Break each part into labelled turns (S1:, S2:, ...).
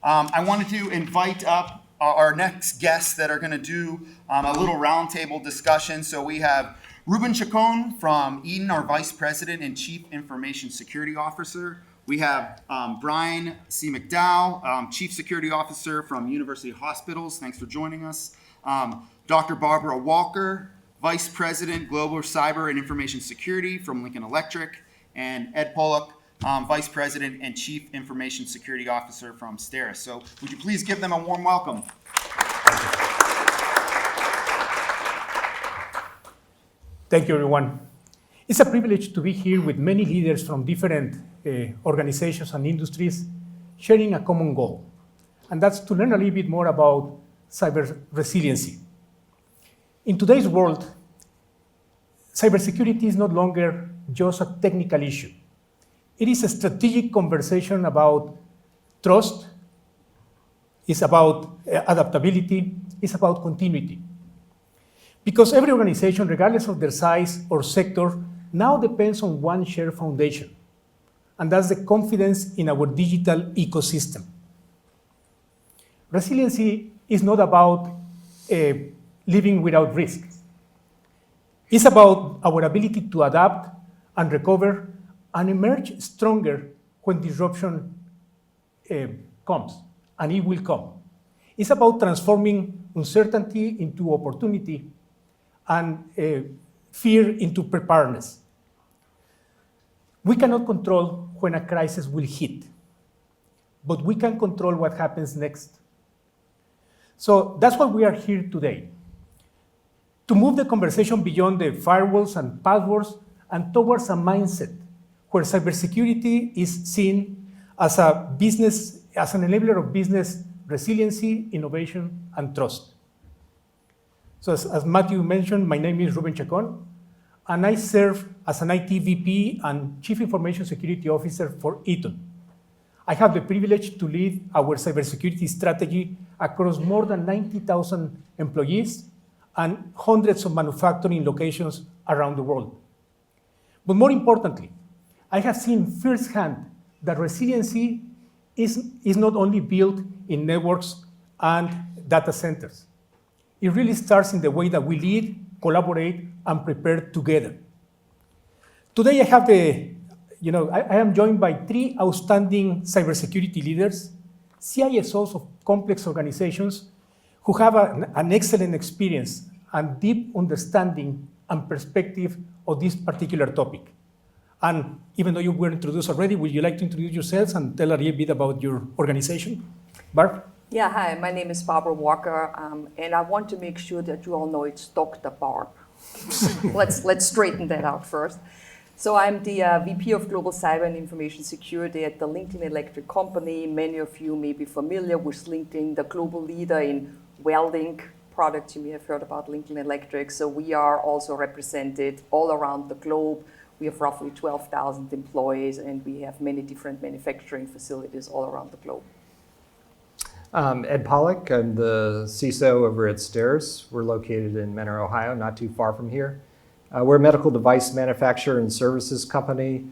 S1: I wanted to invite up our next guests that are going to do a little roundtable discussion. So we have Ruben Chacon from Eaton, our Vice President and Chief Information Security Officer. We have Brian C. McDowell, Chief Security Officer from University Hospitals. Thanks for joining us. Dr. Barbara Walker, Vice President, Global Cyber and Information Security from Lincoln Electric. And Ed Pollock, Vice President and Chief Information Security Officer from STERIS. So would you please give them a warm welcome?
S2: Thank you, everyone. It's a privilege to be here with many leaders from different organizations and industries sharing a common goal, and that's to learn a little bit more about cyber resiliency. In today's world, cybersecurity is no longer just a technical issue. It is a strategic conversation about trust, it's about adaptability, it's about continuity. Because every organization, regardless of their size or sector, now depends on one shared foundation, and that's the confidence in our digital ecosystem. Resiliency is not about living without risk. It's about our ability to adapt and recover and emerge stronger when disruption comes, and it will come. It's about transforming uncertainty into opportunity and fear into preparedness. We cannot control when a crisis will hit, but we can control what happens next. So that's why we are here today, to move the conversation beyond the firewalls and passwords and towards a mindset where cybersecurity is seen as an enabler of business resiliency, innovation, and trust. So as Matthew mentioned, my name is Ruben Chacon, and I serve as an IT VP and Chief Information Security Officer for Eaton. I have the privilege to lead our cybersecurity strategy across more than 90,000 employees and hundreds of manufacturing locations around the world. But more importantly, I have seen firsthand that resiliency is not only built in networks and data centers. It really starts in the way that we lead, collaborate, and prepare together. Today, I am joined by three outstanding cybersecurity leaders, CISOs of complex organizations who have an excellent experience and deep understanding and perspective of this particular topic. And even though you were introduced already, would you like to introduce yourselves and tell a little bit about your organization? Barb?
S3: Yeah, hi, my name is Barbara Walker, and I want to make sure that you all know it's Dr. Barb. Let's straighten that out first. So I'm the VP of Global Cyber and Information Security at the Lincoln Electric company. Many of you may be familiar with Lincoln, the global leader in welding products. You may have heard about Lincoln Electric. So we are also represented all around the globe. We have roughly 12,000 employees, and we have many different manufacturing facilities all around the globe.
S4: Ed Pollock, I'm the CISO over at STERIS. We're located in Mentor, Ohio, not too far from here. We're a medical device manufacturer and services company.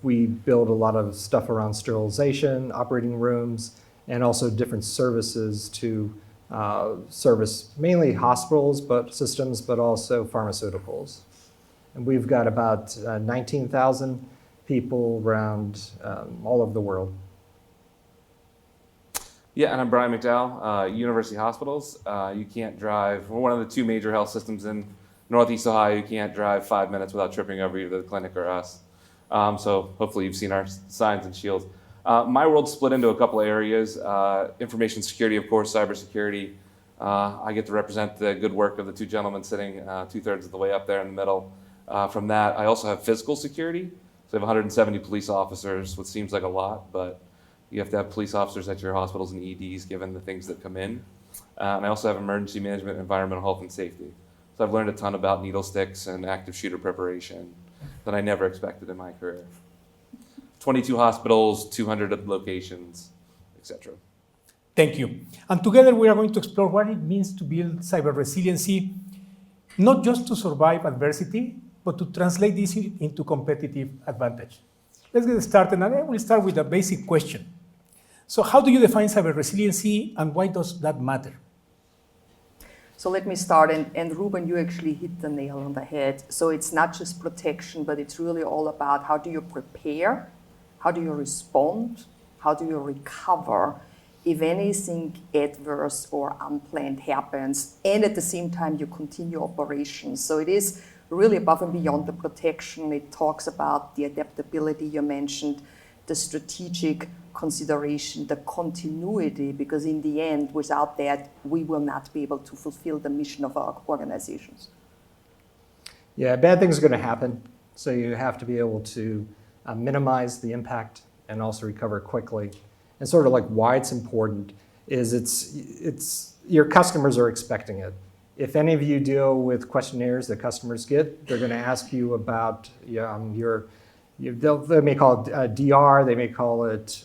S4: We build a lot of stuff around sterilization, operating rooms, and also different services to service mainly hospitals, systems, but also pharmaceuticals. And we've got about 19,000 people around all over the world.
S5: Yeah, and I'm Brian McDowell, University Hospitals. You can't drive, we're one of the two major health systems in Northeast Ohio. You can't drive 5 minutes without tripping over either the clinic or us. So hopefully you've seen our signs and shields. My world's split into a couple of areas. Information security, of course, cybersecurity. I get to represent the good work of the two gentlemen sitting 2/3 of the way up there in the middle. From that, I also have physical security. So I have 170 police officers, which seems like a lot, but you have to have police officers at your hospitals and EDs given the things that come in. And I also have emergency management, environmental health, and safety. So I've learned a ton about needle sticks and active shooter preparation that I never expected in my career. 22 hospitals, 200 locations, etc.
S2: Thank you. And together we are going to explore what it means to build cyber resiliency, not just to survive adversity, but to translate this into competitive advantage. Let's get started, and I will start with a basic question. So how do you define cyber resiliency and why does that matter?
S3: So let me start, and Ruben, you actually hit the nail on the head. So it's not just protection, but it's really all about how do you prepare, how do you respond, how do you recover if anything adverse or unplanned happens, and at the same time you continue operations. So it is really above and beyond the protection. It talks about the adaptability you mentioned, the strategic consideration, the continuity, because in the end, without that, we will not be able to fulfill the mission of our organizations.
S4: Yeah, bad things are going to happen, so you have to be able to minimize the impact and also recover quickly. And sort of like why it's important is it's your customers are expecting it. If any of you deal with questionnaires that customers get, they're going to ask you about they may call it DR, they may call it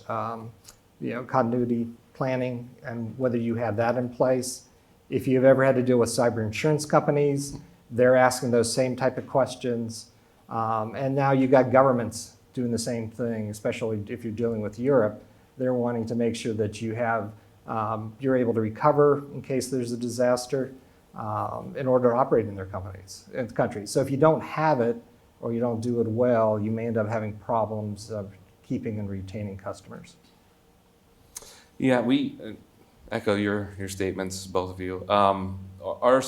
S4: continuity planning, and whether you have that in place. If you've ever had to deal with cyber insurance companies, they're asking those same type of questions. And now you got governments doing the same thing, especially if you're dealing with Europe. They're wanting to make sure that you have, you're able to recover in case there's a disaster in order to operate in their countries. So if you don't have it or you don't do it well, you may end up having problems of keeping and retaining customers.
S5: Yeah, we echo your statements, both of you. Our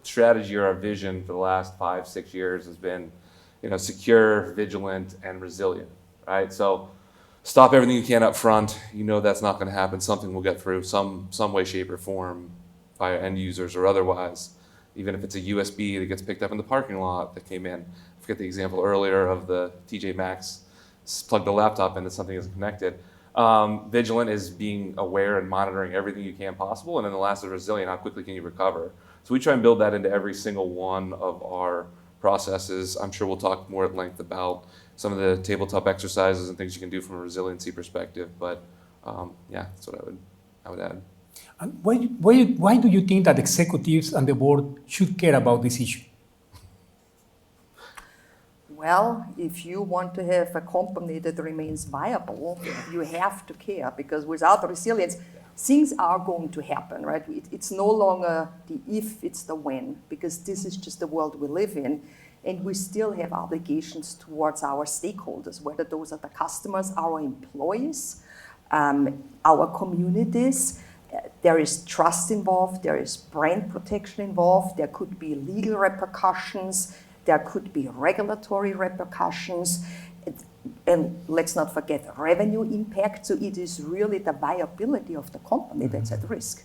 S5: strategy or our vision for the last 5-6 years has been, secure, vigilant, and resilient, right? So stop everything you can up front. That's not going to happen. Something will get through some way, shape, or form by end users or otherwise. Even if it's a USB that gets picked up in the parking lot that came in. I forget the example earlier of the TJ Maxx, plug the laptop in that something isn't connected. Vigilant is being aware and monitoring everything you can possible, and then the last is resilient, how quickly can you recover? So we try and build that into every single one of our processes. I'm sure we'll talk more at length about some of the tabletop exercises and things you can do from a resiliency perspective, but yeah, that's what I would add.
S2: And why do you think that executives and the board should care about this issue?
S3: Well, if you want to have a company that remains viable, you have to care, because without resilience, things are going to happen, right? It's no longer the if, it's the when, because this is just the world we live in, and we still have obligations towards our stakeholders, whether those are the customers, our employees, our communities. There is trust involved, there is brand protection involved, there could be legal repercussions, there could be regulatory repercussions, and let's not forget revenue impact. So it is really the viability of the company that's at risk.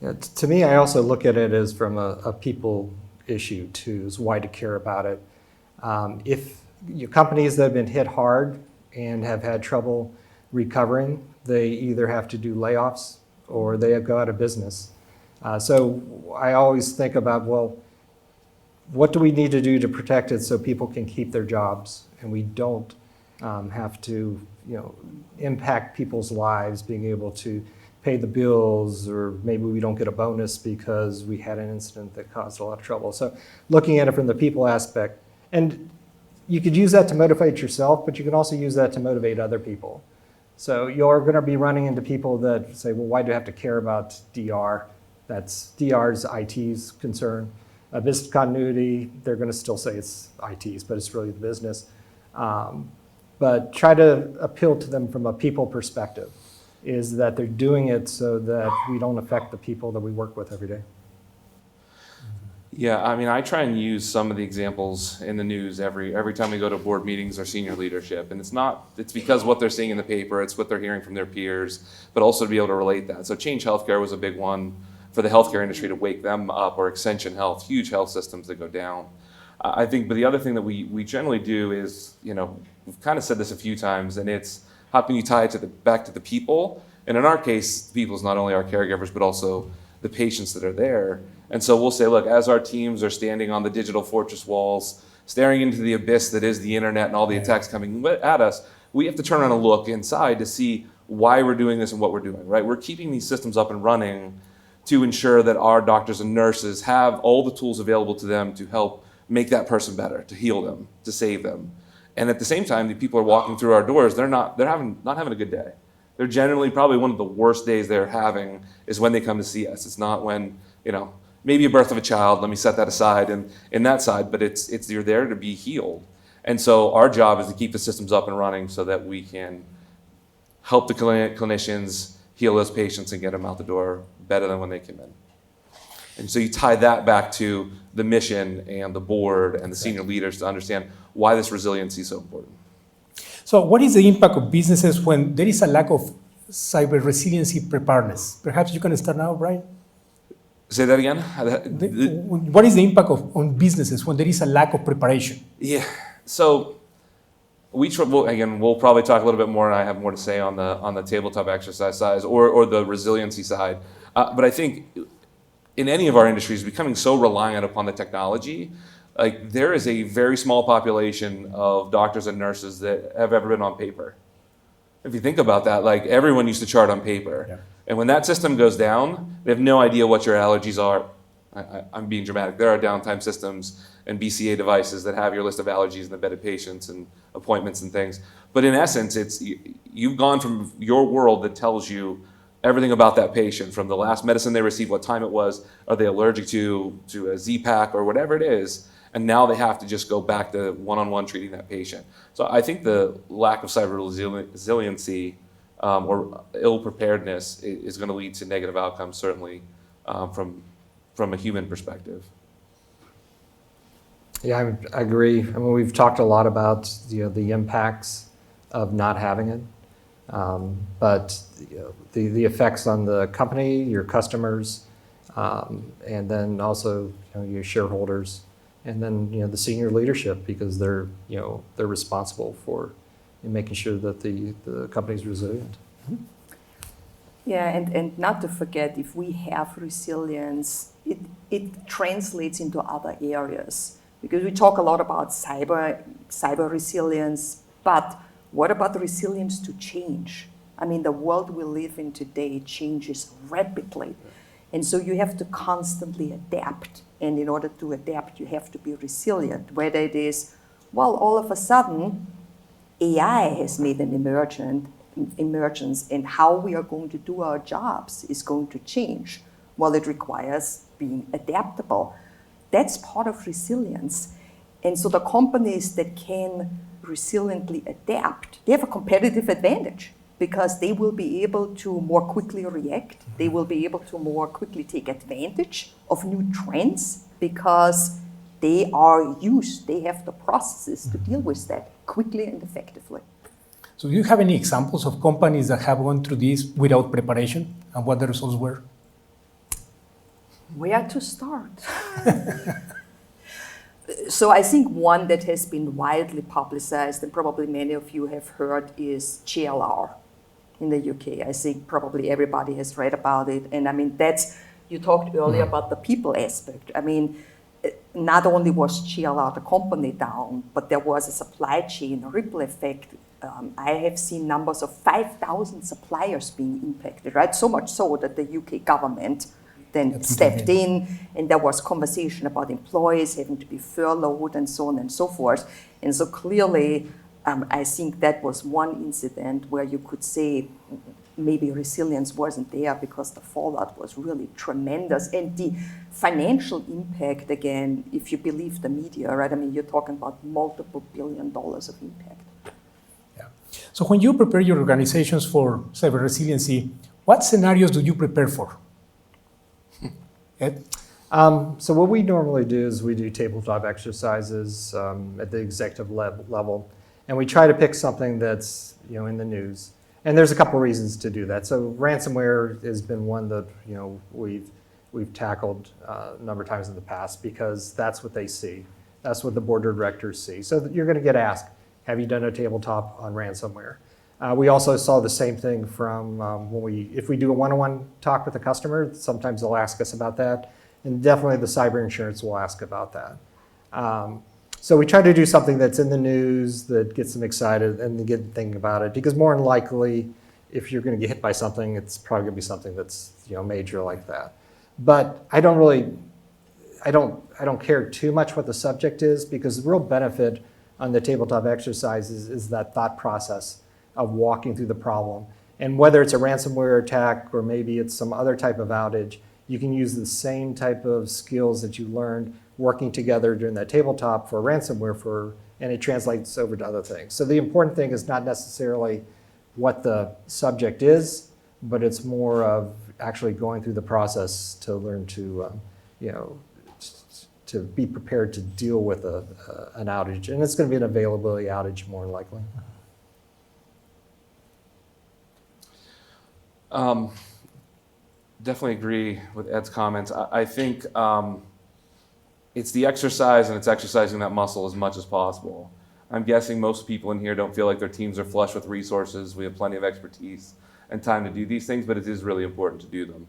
S4: Yeah, to me, I also look at it as from a people issue too, is why to care about it. If your companies that have been hit hard and have had trouble recovering, they either have to do layoffs or they go out of business. So I always think about, well, what do we need to do to protect it so people can keep their jobs and we don't have to impact people's lives, being able to pay the bills, or maybe we don't get a bonus because we had an incident that caused a lot of trouble. So looking at it from the people aspect, and you could use that to motivate yourself, but you can also use that to motivate other people. So you're going to be running into people that say, well, why do I have to care about DR? That's DR's IT's concern. Business continuity, they're going to still say it's IT's, but it's really the business. But try to appeal to them from a people perspective, is that they're doing it so that we don't affect the people that we work with every day.
S5: Yeah, I mean, I try and use some of the examples in the news every time we go to board meetings or senior leadership. And it's because what they're seeing in the paper, it's what they're hearing from their peers, but also to be able to relate that. So Change Healthcare was a big one for the healthcare industry to wake them up, or Extension Health, huge health systems that go down. I think, but the other thing that we generally do is, we've kind of said this a few times, and it's how can you tie it back to the people? And in our case, the people is not only our caregivers, but also the patients that are there. And so we'll say, look, as our teams are standing on the digital fortress walls, staring into the abyss that is the internet and all the attacks coming at us, we have to turn around and look inside to see why we're doing this and what we're doing, right? We're keeping these systems up and running to ensure that our doctors and nurses have all the tools available to them to help make that person better, to heal them, to save them. And at the same time, the people are walking through our doors, they're not having a good day. they're generally probably one of the worst days they're having is when they come to see us. It's not when, maybe a birth of a child, let me set that aside and in that side, but it's you're there to be healed. And so our job is to keep the systems up and running so that we can help the clinicians heal those patients and get them out the door better than when they came in. And so you tie that back to the mission and the board and the senior leaders to understand why this resiliency is so important.
S2: So what is the impact of businesses when there is a lack of cyber resiliency preparedness? Perhaps you can start now, Brian.
S5: Say that again?
S2: What is the impact on businesses when there is a lack of preparation?
S5: Yeah. So we'll probably talk a little bit more, and I have more to say on the tabletop exercise side or the resiliency side. But I think in any of our industries, becoming so reliant upon the technology, like there is a very small population of doctors and nurses that have ever been on paper. If you think about that, like everyone used to chart on paper.
S2: Yeah.
S5: And when that system goes down, they have no idea what your allergies are. I'm being dramatic. There are downtime systems and BCA devices that have your list of allergies and embedded patients and appointments and things. But in essence, you've gone from your world that tells you everything about that patient, from the last medicine they received, what time it was, are they allergic to a Z-Pack or whatever it is, and now they have to just go back to one-on-one treating that patient. So I think the lack of cyber resiliency or ill preparedness is going to lead to negative outcomes, certainly from a human perspective.
S4: Yeah, I agree. I mean, we've talked a lot about the impacts of not having it, but the effects on the company, your customers, and then also your shareholders, and then the senior leadership, because they're responsible for making sure that the company's resilient.
S3: Yeah, and not to forget, if we have resilience, it translates into other areas. Because we talk a lot about cyber resilience, but what about the resilience to change? I mean, the world we live in today changes rapidly. And so you have to constantly adapt. And in order to adapt, you have to be resilient. Whether it is, well, all of a sudden, AI has made an emergence, and how we are going to do our jobs is going to change. Well, it requires being adaptable. That's part of resilience. And so the companies that can resiliently adapt, they have a competitive advantage because they will be able to more quickly react. They will be able to more quickly take advantage of new trends because they have the processes to deal with that quickly and effectively.
S2: So do you have any examples of companies that have gone through this without preparation and what the results were?
S3: Where to start? So I think one that has been widely publicized, and probably many of you have heard, is JLR in the UK. I think probably everybody has read about it. And I mean, you talked earlier about the people aspect. I mean, not only was JLR the company down, but there was a supply chain ripple effect. I have seen numbers of 5,000 suppliers being impacted, right? So much so that the UK government then stepped in, and there was conversation about employees having to be furloughed and so on and so forth. And so clearly, I think that was one incident where you could say maybe resilience wasn't there because the fallout was really tremendous. And the financial impact, again, if you believe the media, right? I mean, you're talking about multiple $1 billion of impact.
S2: Yeah. So when you prepare your organizations for cyber resiliency, what scenarios do you prepare for? Ed?
S4: So what we normally do is we do tabletop exercises at the executive level, and we try to pick something that's in the news. And there's a couple reasons to do that. So ransomware has been one that we've tackled a number of times in the past because that's what they see. That's what the board of directors see. So you're going to get asked, have you done a tabletop on ransomware? We also saw the same thing from if we do a one-on-one talk with a customer, sometimes they'll ask us about that. And definitely the cyber insurance will ask about that. So we try to do something that's in the news that gets them excited and they get thinking about it, because more than likely, if you're going to get hit by something, it's probably going to be something that's major like that. But I don't care too much what the subject is, because the real benefit on the tabletop exercises is that thought process of walking through the problem And whether it's a ransomware attack or maybe it's some other type of outage, you can use the same type of skills that you learned working together during that tabletop for ransomware and it translates over to other things. So the important thing is not necessarily what the subject is, but it's more of actually going through the process to learn to, to be prepared to deal with an outage. And it's going to be an availability outage more than likely.
S5: Definitely agree with Ed's comments. I think it's the exercise, and it's exercising that muscle as much as possible. I'm guessing most people in here don't feel like their teams are flush with resources. We have plenty of expertise and time to do these things, but it is really important to do them.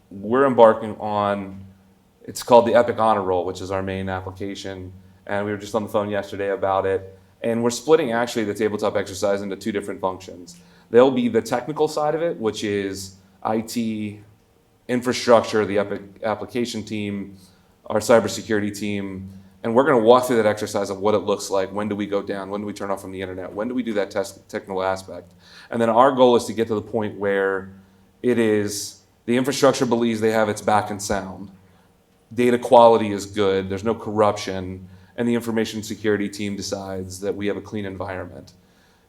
S5: We're embarking on, it's called the Epic Honor Roll, which is our main application, and we were just on the phone yesterday about it. And we're splitting actually the tabletop exercise into two different functions. There'll be the technical side of it, which is IT, infrastructure, the Epic application team, our cybersecurity team, and we're going to walk through that exercise of what it looks like. When do we go down? When do we turn off from the internet? When do we do that technical aspect? And then our goal is to get to the point where it is the infrastructure believes they have its back and sound. Data quality is good. There's no corruption. And the information security team decides that we have a clean environment.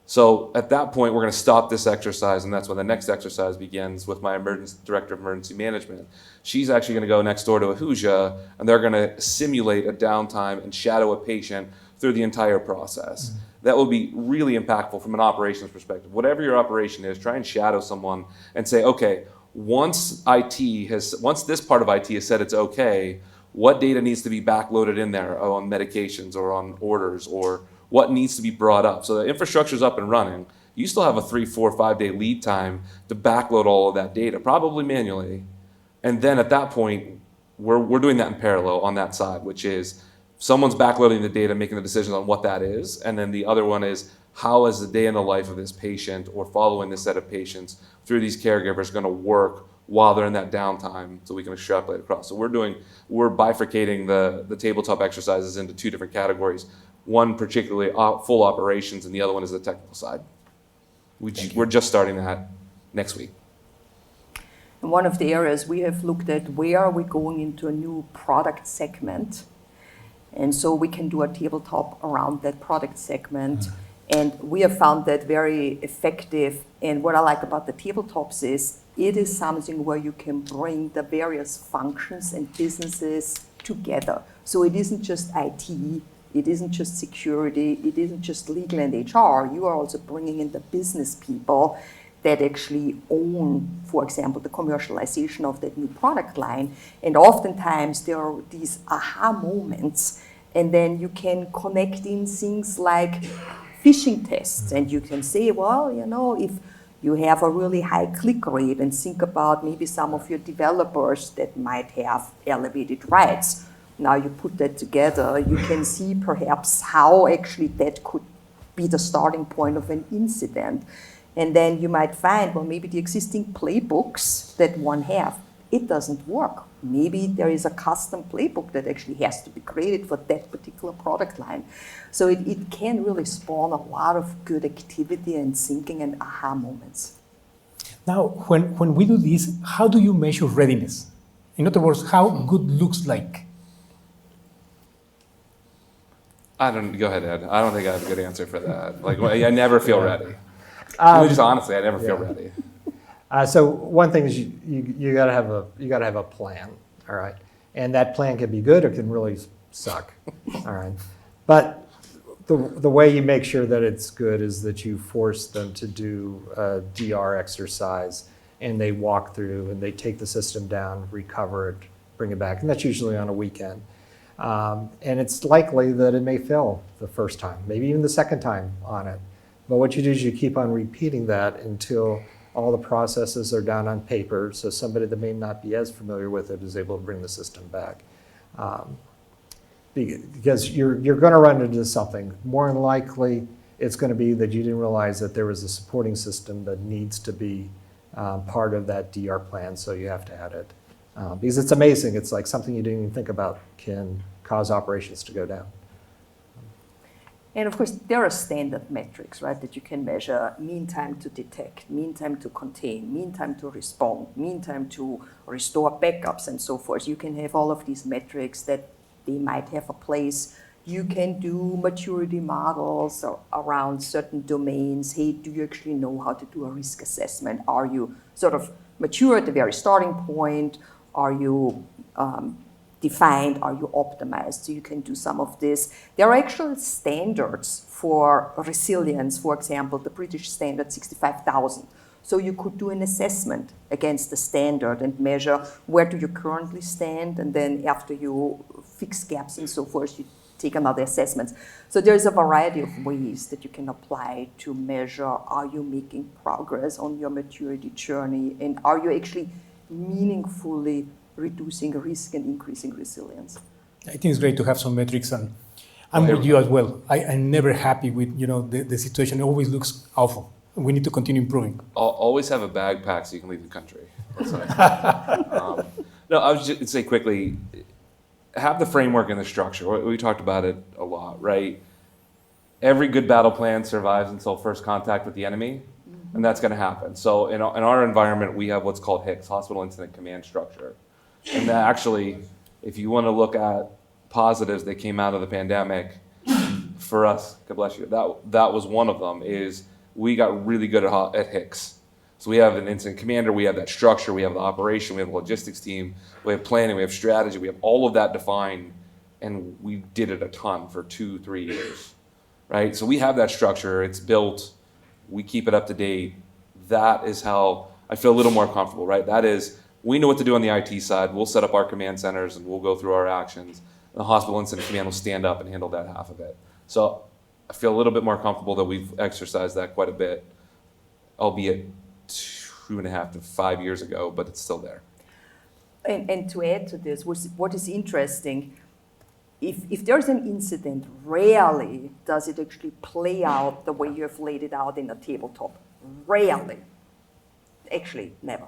S5: So at that point, we're going to stop this exercise, and that's when the next exercise begins with my director of emergency management. She's actually going to go next door to Ahuja, and they're going to simulate a downtime and shadow a patient through the entire process. Mm-hmm. That will be really impactful from an operations perspective. Whatever your operation is, try and shadow someone and say, okay, once this part of IT has said it's okay, what data needs to be backloaded in there on medications or on orders, or what needs to be brought up. So the infrastructure is up and running. You still have a 3, 4, 5 day lead time to backload all of that data, probably manually. And then at that point, we're doing that in parallel on that side, which is someone's backloading the data, making the decisions on what that is. And then the other one is, how is the day in the life of this patient or following this set of patients through these caregivers going to work while they're in that downtime, so we can extrapolate across. So we're bifurcating the tabletop exercises into two different categories. One particularly full operations, and the other one is the technical side. We're just starting that next week.
S3: And one of the areas we have looked at, where are we going into a new product segment? And so we can do a tabletop around that product segment. And we have found that very effective. And what I like about the tabletops is it is something where you can bring the various functions and businesses together. So it isn't just IT, it isn't just security, it isn't just legal and HR. You are also bringing in the business people that actually own, for example, the commercialization of that new product line. And oftentimes there are these aha moments, and then you can connect in things like phishing tests, and you can say, well, if you have a really high click rate, and think about maybe some of your developers that might have elevated rights. Now you put that together, you can see perhaps how actually that could be the starting point of an incident. And then you might find, well, maybe the existing playbooks that one have, it doesn't work. Maybe there is a custom playbook that actually has to be created for that particular product line. So it can really spawn a lot of good activity and thinking and aha moments.
S2: Now, when we do this, how do you measure readiness? In other words, how good looks like?
S5: Go ahead, Ed. I don't think I have a good answer for that. I never feel ready. Just honestly, I never feel ready.
S4: So one thing is you gotta have a plan, all right, and that plan can be good or can really suck, all right. But the way you make sure that it's good is that you force them to do a DR exercise, and they walk through and they take the system down, recover it, bring it back, and that's usually on a weekend. And it's likely that it may fail the first time, maybe even the second time on it. But what you do is you keep on repeating that until all the processes are down on paper, so somebody that may not be as familiar with it is able to bring the system back. Because you're going to run into something. More than likely, it's going to be that you didn't realize that there was a supporting system that needs to be part of that DR plan, so you have to add it. Because it's amazing. It's like something you didn't even think about can cause operations to go down.
S3: And of course, there are standard metrics, right, that you can measure: mean time to detect, mean time to contain, mean time to respond, mean time to restore backups, and so forth. You can have all of these metrics that they might have a place. You can do maturity models around certain domains. Hey, do you actually know how to do a risk assessment? Are you sort of mature at the very starting point? Are you defined? Are you optimized? So you can do some of this. There are actual standards for resilience. For example, the British standard 65,000. So you could do an assessment against the standard and measure where do you currently stand, and then after you fix gaps and so forth, you take another assessment. So there's a variety of ways that you can apply to measure, are you making progress on your maturity journey, and are you actually meaningfully reducing risk and increasing resilience?
S2: I think it's great to have some metrics, and I'm with you as well. I'm never happy with the situation. It always looks awful. We need to continue improving.
S5: Always have a bag packed so you can leave the country. That's what I say. No, I was just gonna say quickly, have the framework and the structure. We talked about it a lot, right? Every good battle plan survives until first contact with the enemy, and that's going to happen. So in our environment, we have what's called HICS, Hospital Incident Command Structure. And that actually, if you want to look at positives that came out of the pandemic, for us, God bless you, that was one of them, is we got really good at HICS. So we have an incident commander, we have that structure, we have the operation, we have the logistics team, we have planning, we have strategy, we have all of that defined, and we did it a ton for 2-3 years, right? So we have that structure, it's built, we keep it up to date. That is how I feel a little more comfortable, right? That is, we know what to do on the IT side, we'll set up our command centers and we'll go through our actions. The hospital incident command will stand up and handle that half of it. So I feel a little bit more comfortable that we've exercised that quite a bit, albeit 2.5 to 5 years ago, but it's still there.
S3: And to add to this, what is interesting, if there's an incident, rarely does it actually play out the way you have laid it out in a tabletop. Rarely. Actually, never.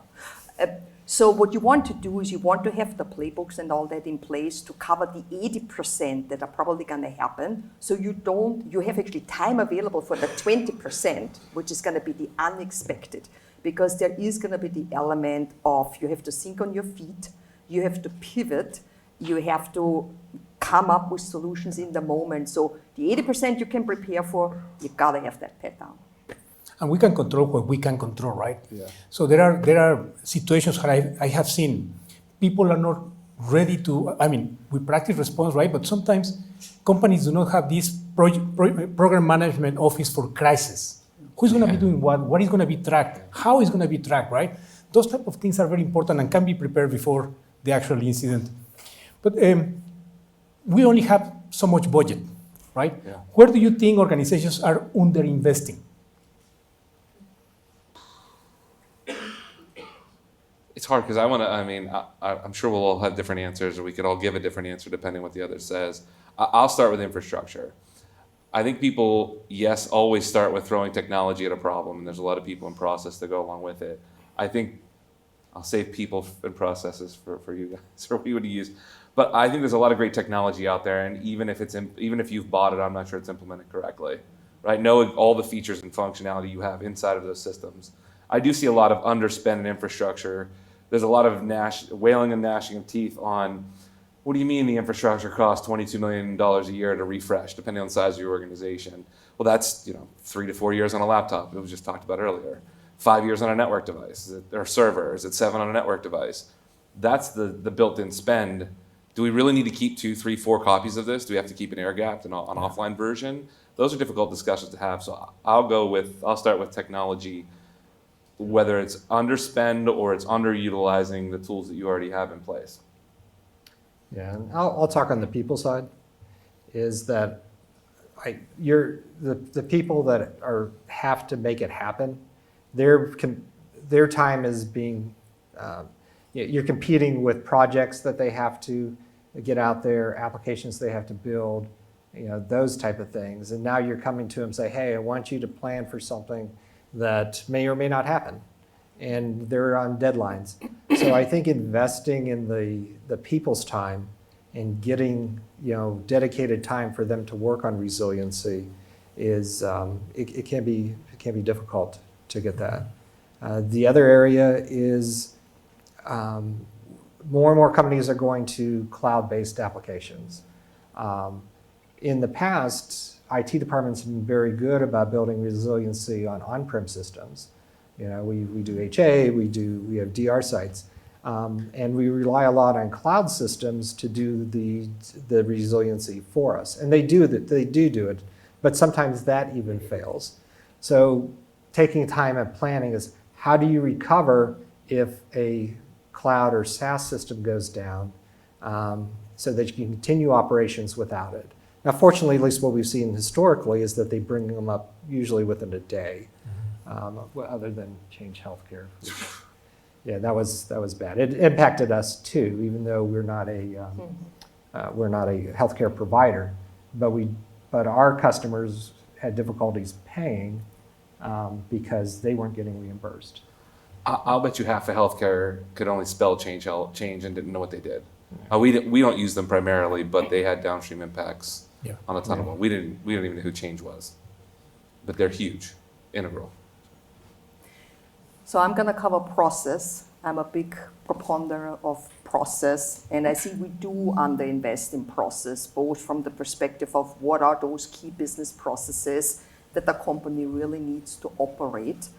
S3: So what you want to do is you want to have the playbooks and all that in place to cover the 80% that are probably going to happen. So you have actually time available for the 20%, which is going to be the unexpected. Because there is going to be the element of you have to think on your feet, you have to pivot, you have to come up with solutions in the moment. So the 80% you can prepare for, you got to have that pet down.
S2: And we can control what we can control, right?
S5: Yeah.
S2: So there are situations where I have seen people are not ready to, we practice response, right? But sometimes companies do not have this program management office for crisis. Who's going to be doing what? What is going to be tracked? How is going to be tracked, right? Those type of things are very important and can be prepared before the actual incident. But we only have so much budget, right?
S5: Yeah.
S2: Where do you think organizations are underinvesting?
S5: It's hard because I'm sure we'll all have different answers, or we could all give a different answer depending on what the other says. I'll start with infrastructure. I think people, yes, always start with throwing technology at a problem, and there's a lot of people and process that go along with it. I think I'll save people and processes for you guys, or we would use. But I think there's a lot of great technology out there, and even if you've bought it, I'm not sure it's implemented correctly, right? Know all the features and functionality you have inside of those systems. I do see a lot of underspend in infrastructure. There's a lot of wailing and gnashing of teeth on, what do you mean the infrastructure costs $22 million a year to refresh, depending on the size of your organization? Well, that's 3 to 4 years on a laptop. It was just talked about earlier. 5 years on a network device, or server. Is it 7 on a network device? That's the built-in spend. Do we really need to keep 2, 3, 4 copies of this? Do we have to keep an air-gapped and an offline version? Those are difficult discussions to have. So I'll start with technology, whether it's underspend or it's underutilizing the tools that you already have in place.
S4: Yeah, and I'll talk on the people side, is that the people that have to make it happen, their time is being, you're competing with projects that they have to get out there, applications they have to build, those type of things. And now you're coming to them and say, hey, I want you to plan for something that may or may not happen. And they're on deadlines. So I think investing in the people's time and getting dedicated time for them to work on resiliency is it can be difficult to get that. The other area is more and more companies are going to cloud-based applications. In the past, IT departments have been very good about building resiliency on on-prem systems. We do HA, we have DR sites, and we rely a lot on cloud systems to do the resiliency for us. And they do it, but sometimes that even fails. So taking time and planning is, how do you recover if a cloud or SaaS system goes down, so that you can continue operations without it? Now, fortunately, at least what we've seen historically is that they bring them up usually within a day, other than Change Healthcare. Yeah, that was bad. It impacted us too, even though we're not a healthcare provider, but our customers had difficulties paying because they weren't getting reimbursed.
S5: I'll bet you half of healthcare could only spell change and didn't know what they did. We don't use them primarily, but they had downstream impacts on a ton of them. We didn't even know who change was, but they're huge, integral.
S3: So I'm going to cover process. I'm a big proponent of process, and I see we do underinvest in process, both from the perspective of what are those key business processes that the company really needs to operate.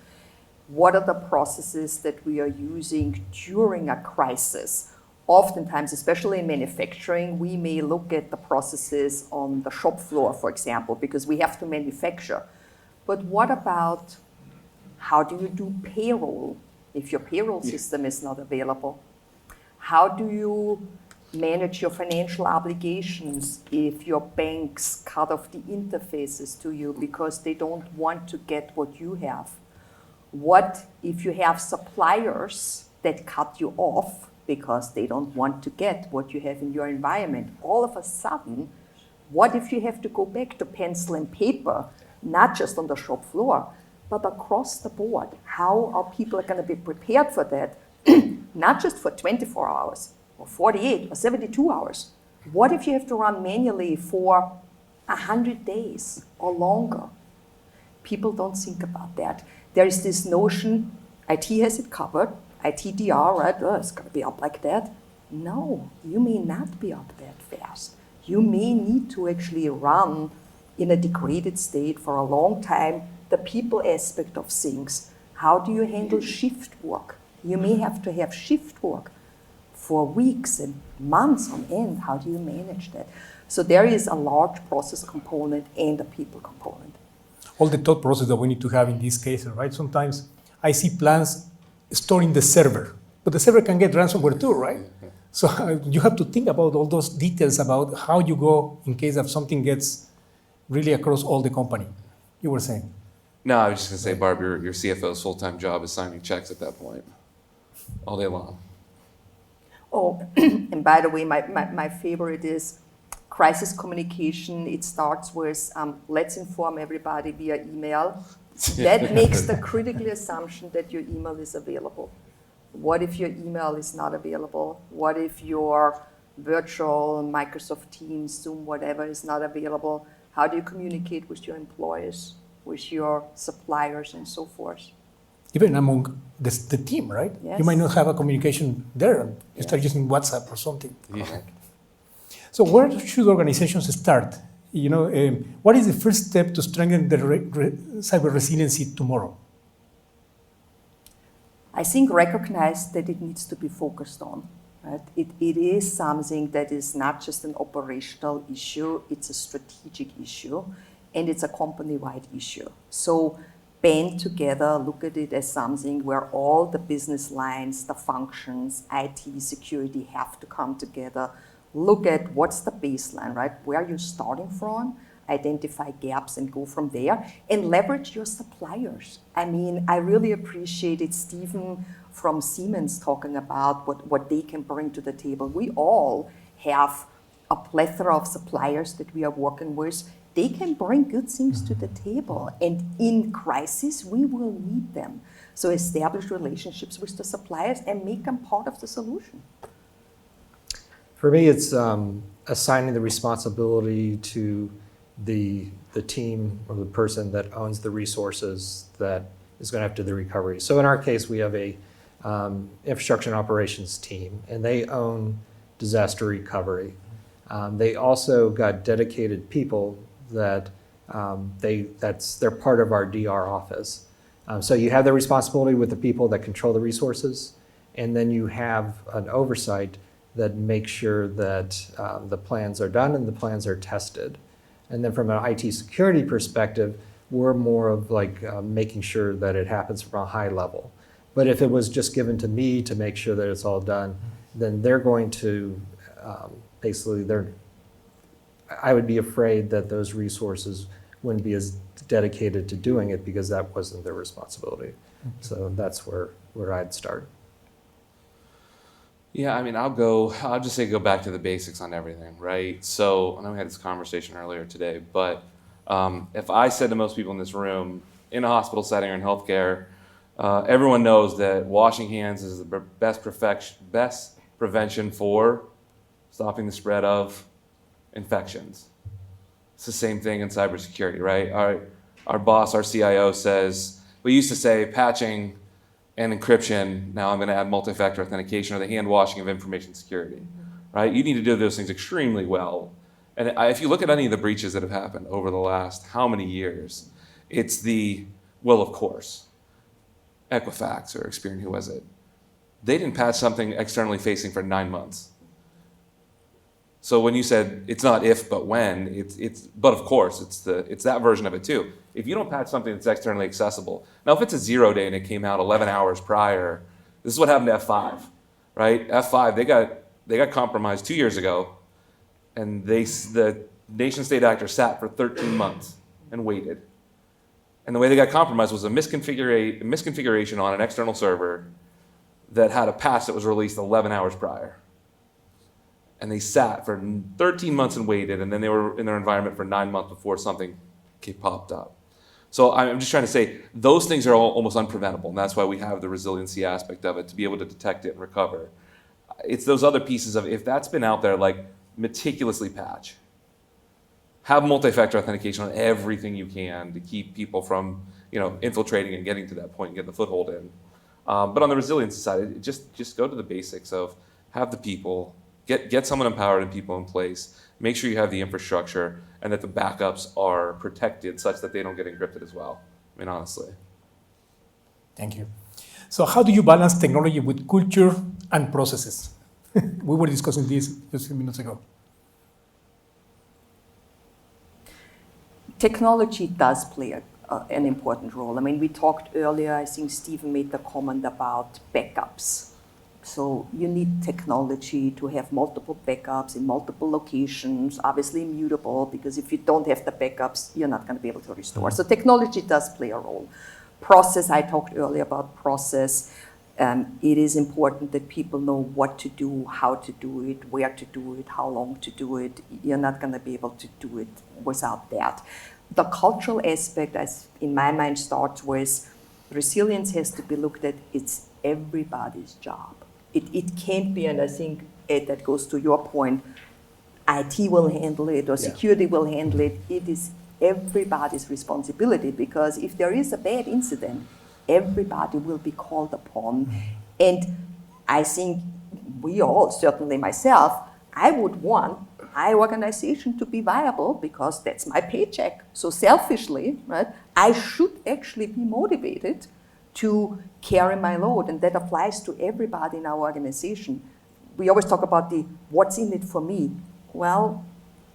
S3: What are the processes that we are using during a crisis? Oftentimes, especially in manufacturing, we may look at the processes on the shop floor, for example, because we have to manufacture. But what about how do you do payroll if your payroll system is not available? How do you manage your financial obligations if your banks cut off the interfaces to you because they don't want to get what you have? What if you have suppliers that cut you off because they don't want to get what you have in your environment? All of a sudden, what if you have to go back to pencil and paper, not just on the shop floor, but across the board? How are people going to be prepared for that? Not just for 24 hours or 48 or 72 hours. What if you have to run manually for 100 days or longer? People don't think about that. There is this notion, IT has it covered, ITDR, right? Oh, it's going to be up like that. No, you may not be up that fast. You may need to actually run in a degraded state for a long time. The people aspect of things. How do you handle shift work? You may have to have shift work for weeks and months on end. How do you manage that? So there is a large process component and a people component.
S2: All the thought process that we need to have in this case, right? Sometimes I see plans stored in the server, but the server can get ransomware too, right? So you have to think about all those details about how you go in case of something gets really across all the company. You were saying.
S5: No, I was just going to say, Barb, your CFO's full-time job is signing checks at that point, all day long.
S3: Oh, and by the way, my favorite is crisis communication. It starts with, let's inform everybody via email. That makes the critical assumption that your email is available. What if your email is not available? What if your virtual Microsoft Teams, Zoom, whatever is not available? How do you communicate with your employees, with your suppliers, and so forth?
S2: Even among the team, right?
S3: Yes.
S2: You might not have a communication there. You start using WhatsApp or something.
S5: Yeah.
S2: So where should organizations start? What is the first step to strengthen the cyber resiliency tomorrow?
S3: I think recognize that it needs to be focused on. Right? It is something that is not just an operational issue, it's a strategic issue, and it's a company-wide issue. So band together, look at it as something where all the business lines, the functions, IT, security have to come together. Look at what's the baseline, right? Where you're starting from, identify gaps and go from there, and leverage your suppliers. I mean, I really appreciated Stephen from Siemens talking about what they can bring to the table. We all have a plethora of suppliers that we are working with. They can bring good things to the table, and in crisis, we will need them. So establish relationships with the suppliers and make them part of the solution.
S4: For me, it's assigning the responsibility to the team or the person that owns the resources that is going to have to do the recovery. So in our case, we have a infrastructure and operations team, and they own disaster recovery. They also got dedicated people that they're part of our DR office. So you have the responsibility with the people that control the resources, and then you have an oversight that makes sure that the plans are done and the plans are tested. And then from an IT security perspective, we're more of like making sure that it happens from a high level. But if it was just given to me to make sure that it's all done, then they're going to I would be afraid that those resources wouldn't be as dedicated to doing it because that wasn't their responsibility. So that's where I'd start.
S5: Yeah, I mean, I'll just say go back to the basics on everything, right? So I know we had this conversation earlier today, but if I said to most people in this room, in a hospital setting or in healthcare, everyone knows that washing hands is the best prevention for stopping the spread of infections. It's the same thing in cybersecurity, right? Our boss, our CIO says, we used to say patching and encryption, now I'm going to add multi-factor authentication or the hand washing of information security, right? You need to do those things extremely well. And if you look at any of the breaches that have happened over the last how many years, it's the, well, of course, Equifax or Experian, who was it? They didn't patch something externally facing for 9 months. So when you said it's not if but when, it's but of course it's that version of it too. If you don't patch something that's externally accessible, now if it's a 0 day and it came out 11 hours prior, this is what happened to F5, right? F5 they got compromised 2 years ago, and the nation state actor sat for 13 months and waited. And the way they got compromised was a misconfiguration on an external server that had a patch that was released 11 hours prior. And they sat for 13 months and waited, and then they were in their environment for 9 months before something popped up. So I'm just trying to say those things are almost unpreventable, and that's why we have the resiliency aspect of it, to be able to detect it and recover. It's those other pieces of, if that's been out there, like meticulously patch. Have multi-factor authentication on everything you can to keep people from infiltrating and getting to that point and getting the foothold in. But on the resiliency side, just go to the basics of have the people, get someone empowered and people in place, make sure you have the infrastructure and that the backups are protected such that they don't get encrypted as well. I mean, honestly.
S2: Thank you. So how do you balance technology with culture and processes? We were discussing this just a few minutes ago.
S3: Technology does play an important role. I mean, we talked earlier, I think Stephen made the comment about backups. So you need technology to have multiple backups in multiple locations, obviously immutable, because if you don't have the backups, you're not going to be able to restore. So technology does play a role. Process, I talked earlier about process. It is important that people know what to do, how to do it, where to do it, how long to do it. You're not going to be able to do it without that. The cultural aspect, as in my mind, starts with resilience has to be looked at. It's everybody's job. It can't be, and I think, Ed, that goes to your point, IT will handle it or security will handle it. It is everybody's responsibility, because if there is a bad incident, everybody will be called upon. And I think we all, certainly myself, I would want my organization to be viable because that's my paycheck. So selfishly, right, I should actually be motivated to carry my load, and that applies to everybody in our organization. We always talk about the what's in it for me. Well,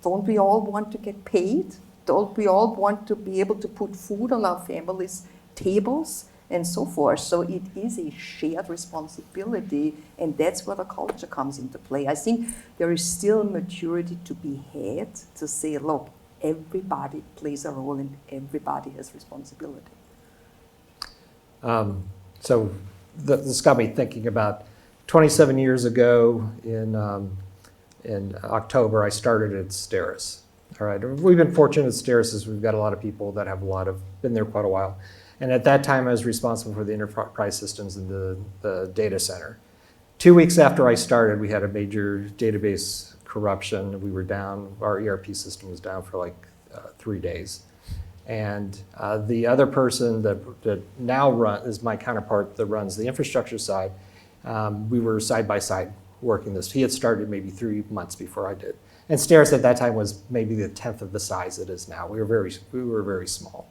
S3: don't we all want to get paid? Don't we all want to be able to put food on our families' tables and so forth? So it is a shared responsibility, and that's where the culture comes into play. I think there is still maturity to be had to say, look, everybody plays a role and everybody has responsibility.
S4: So this got me thinking about 27 years ago in October, I started at STERIS. All right, we've been fortunate at STERIS is we've got a lot of people that have been there quite a while. And at that time, I was responsible for the enterprise systems in the data center. 2 weeks after I started, we had a major database corruption. We were down, our ERP system was down for like 3 days. And the other person that now is my counterpart that runs the infrastructure side, we were side by side working this. He had started maybe 3 months before I did. And Stairs at that time was maybe the 10th of the size it is now. We were very small.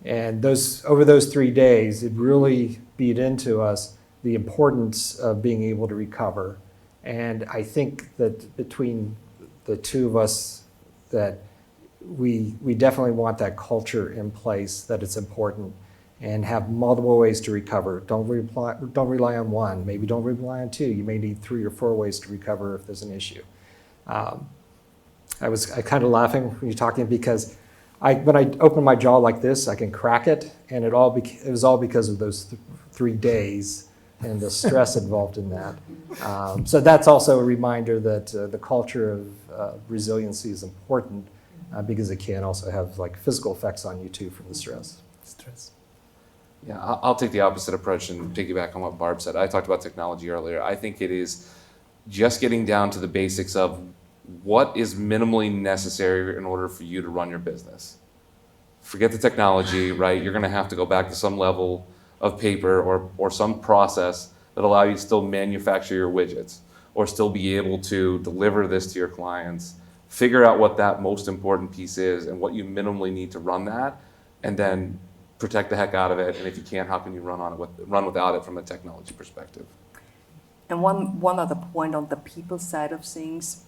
S4: And over those 3 days, it really beat into us the importance of being able to recover. And I think that between the two of us, that we definitely want that culture in place, that it's important, and have multiple ways to recover. Don't rely on one. Maybe don't rely on two. You may need 3 or 4 ways to recover if there's an issue. I kind of laughing when you're talking because when I open my jaw like this, I can crack it, and it was all because of those 3 days and the stress involved in that. So that's also a reminder that the culture of resiliency is important because it can also have like physical effects on you too from the stress.
S5: Yeah, I'll take the opposite approach and piggyback on what Barb said. I talked about technology earlier. I think it is just getting down to the basics of what is minimally necessary in order for you to run your business. Forget the technology, right? You're going to have to go back to some level of paper or some process that allow you to still manufacture your widgets or still be able to deliver this to your clients. Figure out what that most important piece is and what you minimally need to run that, and then protect the heck out of it. And if you can't, how can you run without it from a technology perspective?
S3: And one other point on the people side of things,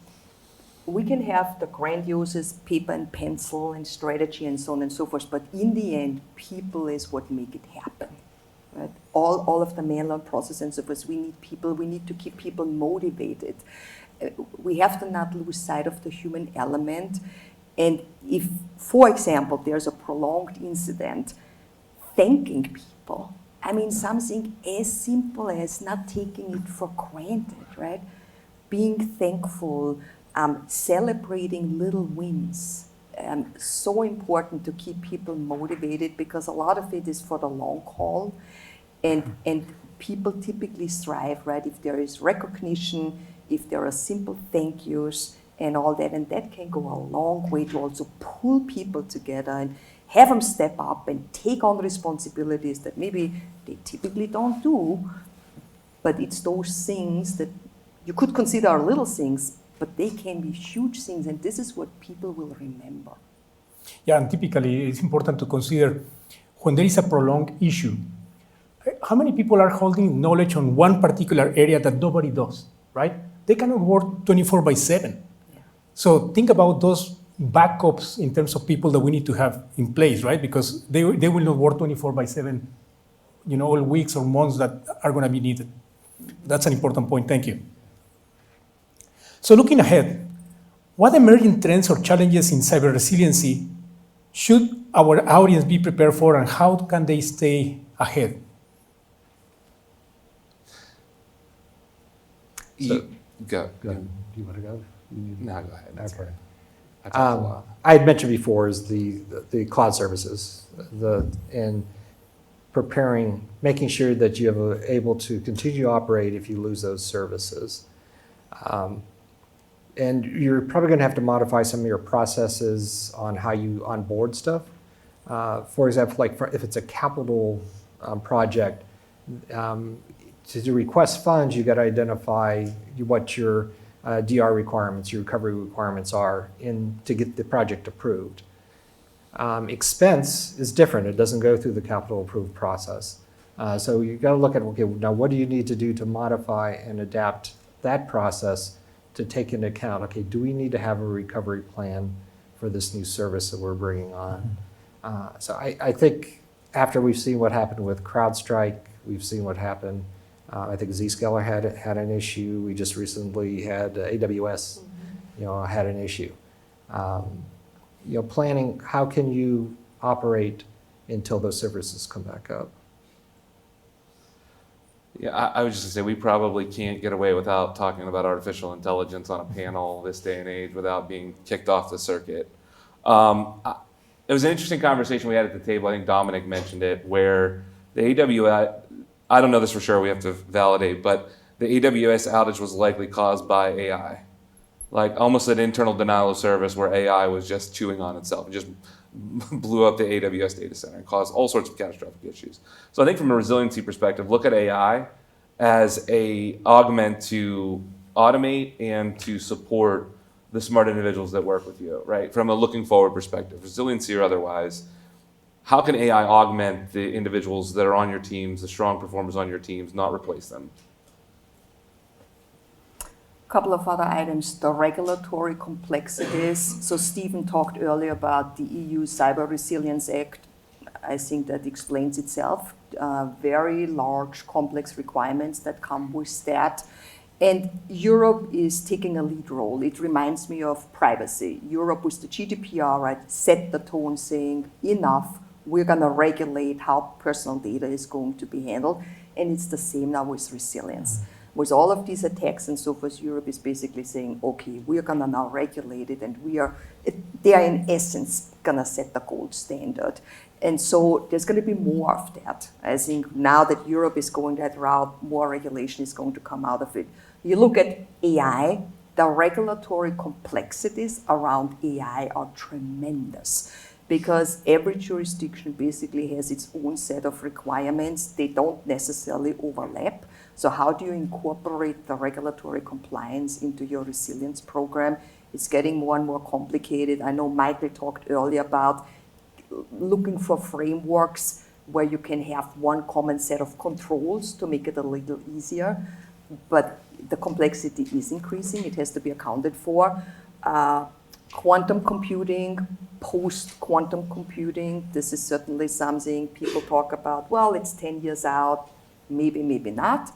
S3: we can have the grandiose paper and pencil and strategy and so on and so forth, but in the end, people is what make it happen. Right? All of the manual process and so forth, we need people, we need to keep people motivated. We have to not lose sight of the human element. And if, for example, there's a prolonged incident, thanking people. I mean, something as simple as not taking it for granted, right? Being thankful, celebrating little wins. So important to keep people motivated because a lot of it is for the long haul. And people typically thrive, right? If there is recognition, if there are simple thank yous and all that, and that can go a long way to also pull people together and have them step up and take on responsibilities that maybe they typically don't do, but it's those things that you could consider are little things, but they can be huge things, and this is what people will remember.
S2: Yeah, and typically it's important to consider when there is a prolonged issue, how many people are holding knowledge on one particular area that nobody does, right? They cannot work 24/7.
S3: Yeah.
S2: So think about those backups in terms of people that we need to have in place, right? Because they will not work 24/7, all weeks or months that are going to be needed. That's an important point. Thank you. So looking ahead, what emerging trends or challenges in cyber resiliency should our audience be prepared for, and how can they stay ahead?
S5: Go.
S4: Do you want to go?
S5: No, go ahead. That's
S4: Okay.
S5: fine. I talked a lot.
S4: I had mentioned before is the cloud services, and preparing, making sure that you are able to continue to operate if you lose those services. And you're probably going to have to modify some of your processes on how you onboard stuff. For example, like if it's a capital project, to request funds, you got to identify what your DR requirements, your recovery requirements are to get the project approved. Expense is different. It doesn't go through the capital approved process. So you got to look at, okay, now what do you need to do to modify and adapt that process to take into account, okay, do we need to have a recovery plan for this new service that we're bringing on? So I think after we've seen what happened with CrowdStrike, we've seen what happened. I think Zscaler had an issue. We just recently had AWS, had an issue. Planning, how can you operate until those services come back up?
S5: Yeah, I was just going to say, we probably can't get away without talking about artificial intelligence on a panel this day and age without being kicked off the circuit. It was an interesting conversation we had at the table. I think Dominic mentioned it, where the I don't know this for sure, we have to validate, but the AWS outage was likely caused by AI. Like almost an internal denial of service where AI was just chewing on itself. It just blew up the AWS data center and caused all sorts of catastrophic issues. So I think from a resiliency perspective, look at AI as a augment to automate and to support the smart individuals that work with you, right? From a looking forward perspective, resiliency or otherwise, how can AI augment the individuals that are on your teams, the strong performers on your teams, not replace them?
S3: Couple of other items, the regulatory complexities. So Stephen talked earlier about the EU Cyber Resilience Act. I think that explains itself. Very large, complex requirements that come with that. And Europe is taking a lead role. It reminds me of privacy. Europe with the GDPR, right, set the tone saying, enough, we're gonna regulate how personal data is going to be handled. And it's the same now with resilience. With all of these attacks and so forth, Europe is basically saying, okay, we're gonna now regulate it, and they are in essence gonna set the gold standard. And so there's gonna be more of that. I think now that Europe is going that route, more regulation is going to come out of it. You look at AI, the regulatory complexities around AI are tremendous, because every jurisdiction basically has its own set of requirements. They don't necessarily overlap. So how do you incorporate the regulatory compliance into your resilience program? It's getting more and more complicated. I know Michael talked earlier about looking for frameworks where you can have one common set of controls to make it a little easier. But the complexity is increasing. It has to be accounted for. Quantum computing, post-quantum computing, this is certainly something people talk about. Well, it's 10 years out, maybe, maybe not.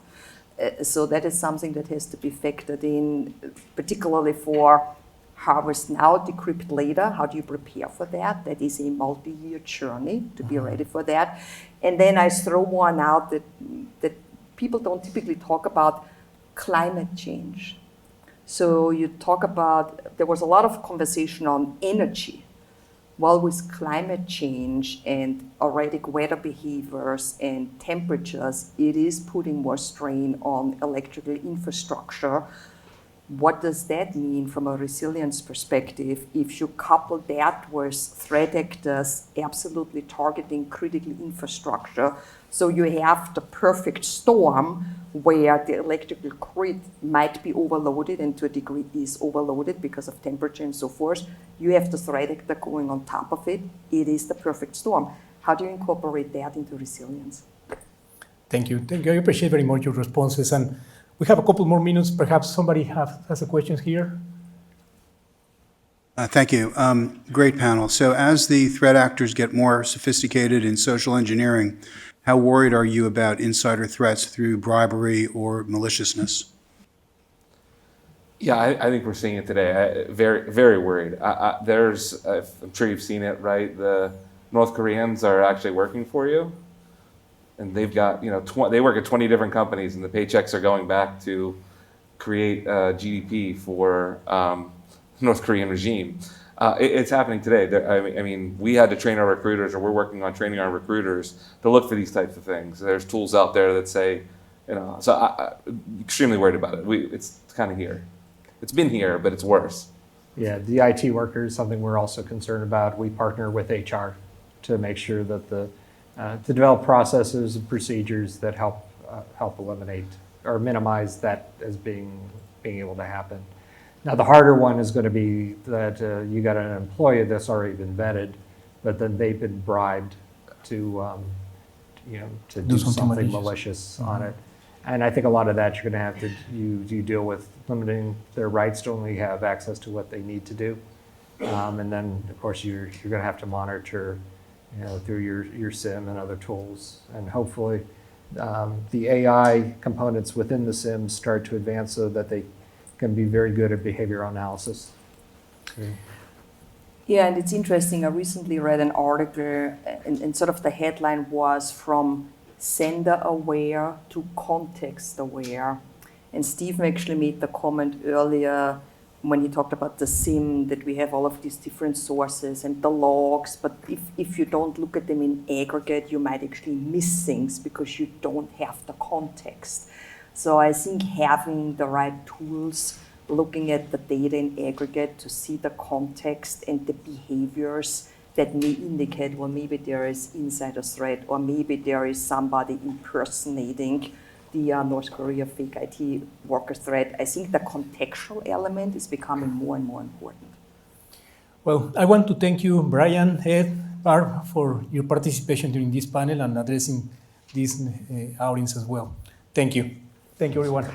S3: So that is something that has to be factored in, particularly for harvest now, decrypt later. How do you prepare for that? That is a multi-year journey to be ready for that. And then I throw one out that people don't typically talk about, climate change. So you talk about, there was a lot of conversation on energy. Well, with climate change and erratic weather behaviors and temperatures, it is putting more strain on electrical infrastructure. What does that mean from a resilience perspective? If you couple that with threat actors absolutely targeting critical infrastructure, so you have the perfect storm where the electrical grid might be overloaded, and to a degree is overloaded because of temperature and so forth. You have the threat actor going on top of it. It is the perfect storm. How do you incorporate that into resilience?
S2: Thank you. Thank you. I appreciate very much your responses. And we have a couple more minutes. Perhaps somebody has a question here.
S6: Thank you. Great panel. So as the threat actors get more sophisticated in social engineering, how worried are you about insider threats through bribery or maliciousness?
S5: Yeah, I think we're seeing it today. Very, very worried. I'm sure you've seen it, right? The North Koreans are actually working for you, and they've got, they work at 20 different companies, and the paychecks are going back to create GDP for North Korean regime. It's happening today. I mean, we had to train our recruiters, or we're working on training our recruiters to look for these types of things. There's tools out there that say, so I'm extremely worried about it. It's kind of here. It's been here, but it's worse.
S4: Yeah, the IT worker is something we're also concerned about. We partner with HR to make sure that to develop processes and procedures that help eliminate or minimize that as being able to happen. Now, the harder one is going to be that you got an employee that's already been vetted, but then they've been bribed to do something malicious on it. And I think a lot of that you're going to have to you deal with limiting their rights to only have access to what they need to do, and then of course you're going to have to monitor, through your SIM and other tools, and hopefully the AI components within the SIM start to advance so that they can be very good at behavioral analysis.
S3: Yeah, and it's interesting. I recently read an article, and sort of the headline was from sender aware to context aware. And Steve actually made the comment earlier, when he talked about the SIM, that we have all of these different sources and the logs, but if you don't look at them in aggregate, you might actually miss things because you don't have the context. So I think having the right tools, looking at the data in aggregate to see the context and the behaviors that may indicate, well, maybe there is insider threat, or maybe there is somebody impersonating the North Korea fake IT worker threat. I think the contextual element is becoming more and more important.
S2: Well, I want to thank you, Brian, Ed, Barb, for your participation during this panel and addressing this audience as well. Thank you. Thank you, everyone.